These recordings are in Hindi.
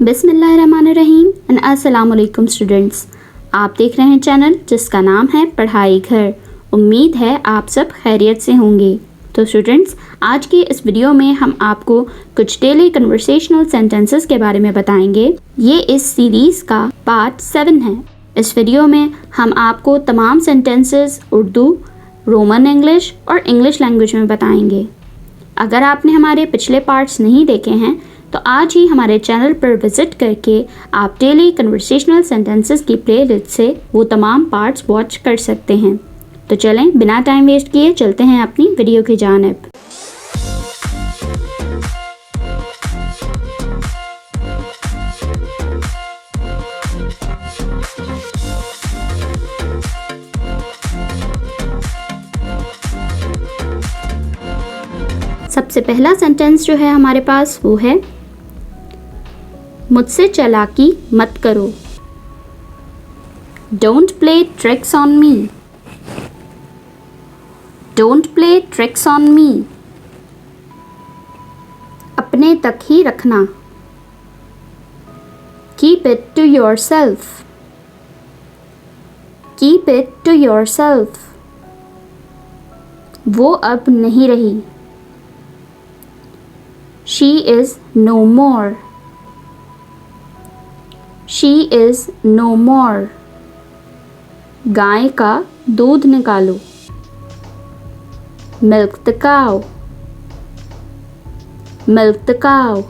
बिस्मिल्लाहिर्रहमानिर्रहीम एंड अस्सलाम वालेकुम स्टूडेंट्स। आप देख रहे हैं चैनल जिसका नाम है पढ़ाई घर। उम्मीद है आप सब खैरियत से होंगे। तो स्टूडेंट्स, आज की इस वीडियो में हम आपको कुछ डेली कन्वर्सेशनल सेंटेंसेस के बारे में बताएंगे। ये इस सीरीज़ का पार्ट 7 है। इस वीडियो में हम आपको तमाम सेंटेंसेस उर्दू, रोमन इंग्लिश और इंग्लिश लैंग्वेज में बताएंगे। अगर आपने हमारे पिछले पार्ट्स नहीं देखे हैं तो आज ही हमारे चैनल पर विज़िट करके आप डेली कन्वर्सेशनल सेंटेंसेस की प्लेलिस्ट से वो तमाम पार्ट्स वॉच कर सकते हैं। तो चलें, बिना टाइम वेस्ट किए चलते हैं अपनी वीडियो की जानिब। सबसे पहला सेंटेंस जो है हमारे पास वो है, मुझसे चालाकी मत करो। Don't play tricks on me. Don't play tricks on me. अपने तक ही रखना। Keep it to yourself. Keep it to yourself. वो अब नहीं रही। She is no more. She is no more. गाय का दूध निकालो। Milk the cow. Milk the cow.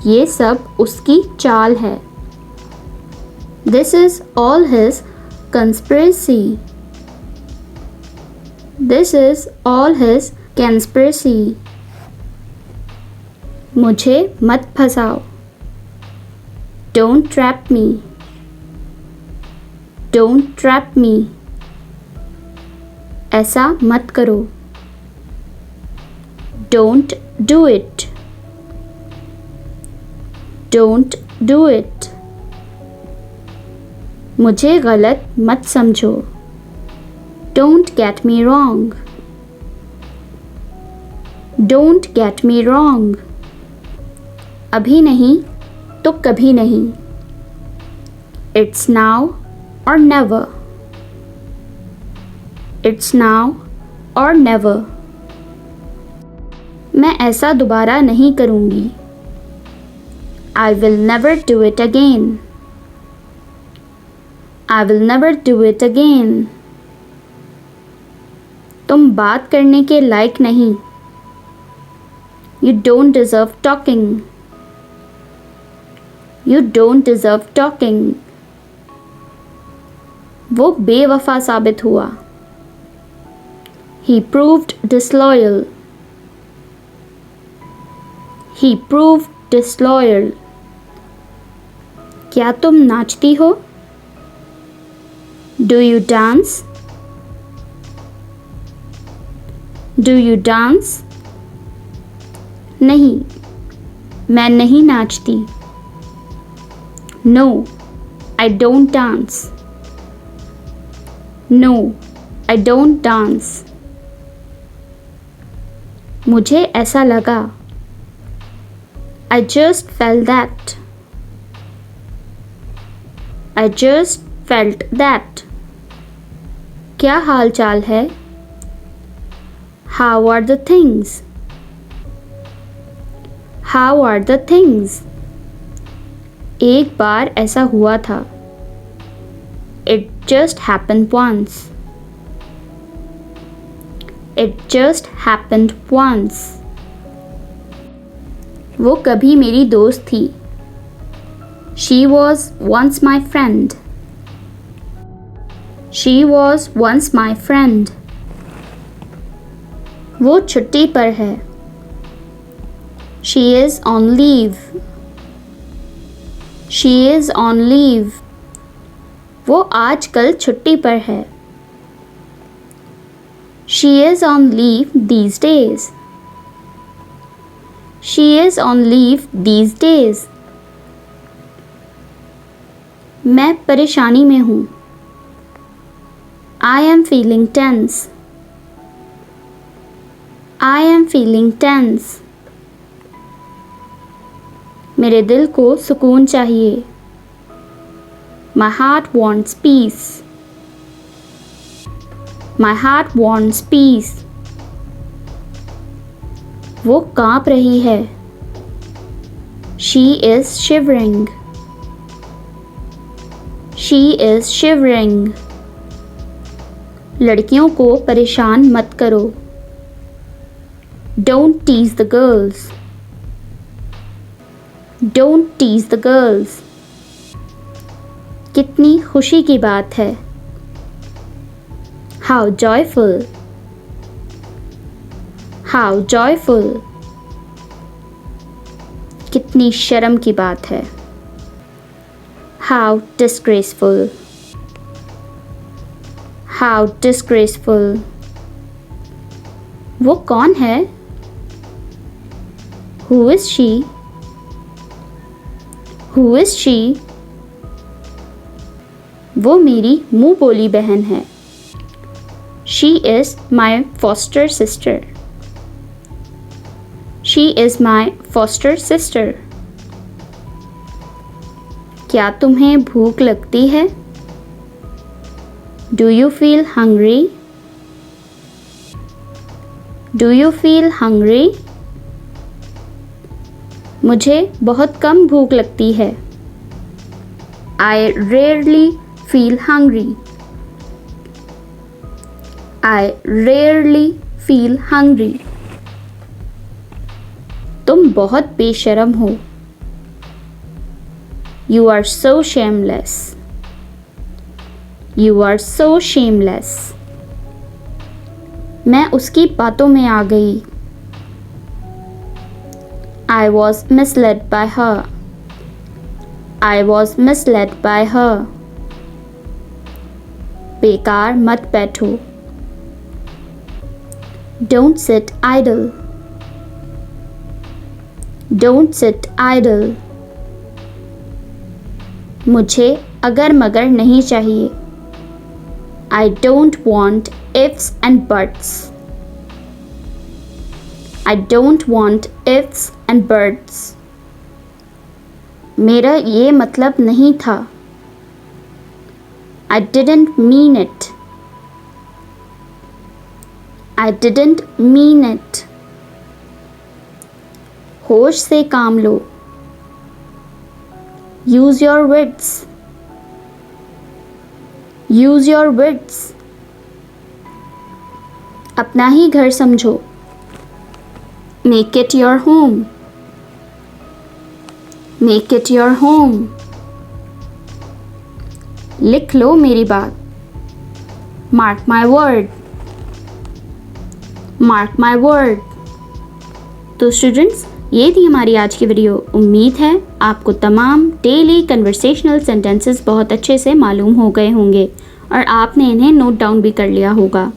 ये सब उसकी चाल है। This is all his conspiracy. This is all his conspiracy. मुझे मत फंसाओ। Don't trap me. Don't trap me. ऐसा मत करो। Don't do it. Don't do it. मुझे गलत मत समझो। Don't get me wrong. Don't get me wrong. अभी नहीं तो कभी नहीं। It's now or never. It's now or never. मैं ऐसा दोबारा नहीं करूँगी। I will never do it again. I will never do it again. तुम बात करने के लायक नहीं। You don't deserve talking. You don't deserve talking. वो बेवफा साबित हुआ। He proved disloyal. He proved disloyal. क्या तुम नाचती हो? Do you dance? Do you dance? नहीं, मैं नहीं नाचती। No, I don't dance. No, I don't dance. मुझे ऐसा लगा। I just felt that. I just felt that. क्या हाल चाल है? How are the things? How are the things? एक बार ऐसा हुआ था। It just happened once. It just happened once. वो कभी मेरी दोस्त थी। She was once my friend. She was once my friend. वो छुट्टी पर है। She is on leave. She is on leave. वो आजकल छुट्टी पर है। She is on leave these days. She is on leave these days. मैं परेशानी में हूँ। I am feeling tense. I am feeling tense. मेरे दिल को सुकून चाहिए। My heart wants peace. My heart wants peace. वो कांप रही है। She is shivering. She is shivering. लड़कियों को परेशान मत करो। Don't tease the girls. Don't tease the girls. कितनी खुशी की बात है। How joyful. How joyful. कितनी शर्म की बात है। How disgraceful. How disgraceful. वो कौन है? Who is she? Who is she? वो मेरी मुंह बोली बहन है। She is my foster sister. She is my foster sister. क्या तुम्हें भूख लगती है? Do you feel hungry? Do you feel hungry? मुझे बहुत कम भूख लगती है। I rarely feel hungry. I rarely feel hungry. तुम बहुत बेशर्म हो। You are so shameless. You are so shameless. मैं उसकी बातों में आ गई। I was misled by her. I was misled by her. बेकार मत बैठो। Don't sit idle. Don't sit idle. मुझे अगर मगर नहीं चाहिए। I don't want ifs and buts. I don't want ifs and buts. मेरा ये मतलब नहीं था। I didn't mean it. I didn't mean it. होश से काम लो। Use your wits. Use your wits. अपना ही घर समझो। Make it your home. Make it your home. लिख लो मेरी बात। Mark my word. Mark my word. तो स्टूडेंट्स, ये थी हमारी आज की वीडियो। उम्मीद है आपको तमाम डेली कन्वर्सेशनल सेंटेंसेस बहुत अच्छे से मालूम हो गए होंगे और आपने इन्हें नोट डाउन भी कर लिया होगा।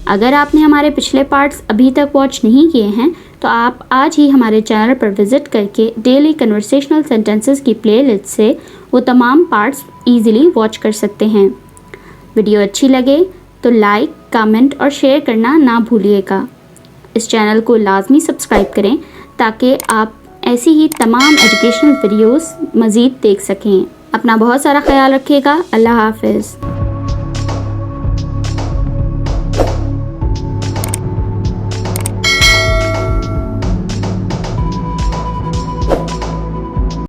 अगर आपने हमारे पिछले पार्ट्स अभी तक वॉच नहीं किए हैं तो आप आज ही हमारे चैनल पर विज़िट करके डेली कन्वर्सेशनल सेंटेंसेस की प्लेलिस्ट से वो तमाम पार्ट्स ईज़िली वॉच कर सकते हैं। वीडियो अच्छी लगे तो लाइक, कमेंट और शेयर करना ना भूलिएगा। इस चैनल को लाजमी सब्सक्राइब करें ताकि आप ऐसी ही तमाम एजुकेशनल वीडियोस मज़ीद देख सकें। अपना बहुत सारा ख्याल रखिएगा। अल्लाह हाफ़िज़।